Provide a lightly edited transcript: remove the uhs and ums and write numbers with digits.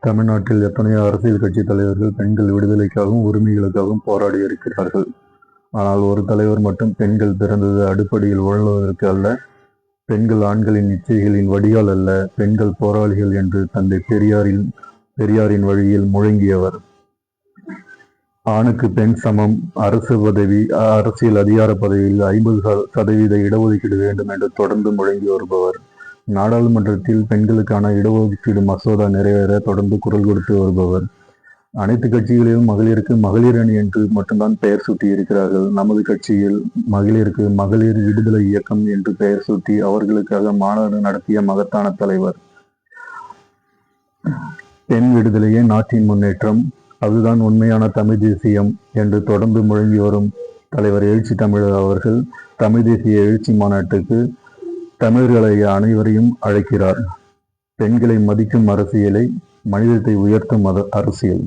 தமிழ்நாட்டில் எத்தனையோ அரசியல் கட்சி தலைவர்கள் பெண்கள் விடுதலைக்காகவும் உரிமைகளுக்காகவும் போராடி இருக்கிறார்கள். ஆனால் ஒரு தலைவர் மட்டும் பெண்கள் பிறந்தது அடிப்படையில் உழல்வதற்கு அல்ல, பெண்கள் ஆண்களின் இச்சைகளின் வடிகால் அல்ல, பெண்கள் போராளிகள் என்று தந்தை பெரியாரின் வழியில் முழங்கியவர். ஆணுக்கு பெண் சமம், அரசியல் அதிகார பதவியில் 50% இடஒதுக்கீடு வேண்டும் என்று தொடர்ந்து முழங்கி வருபவர். நாடாளுமன்றத்தில் பெண்களுக்கான இடஒதுக்கீடு மசோதா நிறைவேற தொடர்ந்து குரல் கொடுத்து வருபவர். அனைத்து கட்சிகளிலும் மகளிருக்கு மகளிர் அணி என்று மட்டும்தான் பெயர் சூட்டி இருக்கிறார்கள். நமது கட்சியில் மகளிருக்கு மகளிர் விடுதலை இயக்கம் என்று பெயர் சூட்டி அவர்களுக்காக மாநாடு நடத்திய மகத்தான தலைவர். பெண் விடுதலையே நாட்டின் முன்னேற்றம், அதுதான் உண்மையான தமிழ் தேசியம் என்று தொடர்ந்து முழங்கி வரும் தலைவர் எழுச்சி தமிழர் அவர்கள் தமிழ் தேசிய எழுச்சி மாநாட்டுக்கு தமிழர்களை அனைவரையும் அழைக்கிறார். பெண்களை மதிக்கும் அரசியலை, மனிதத்தை உயர்த்தும் அரசியல்.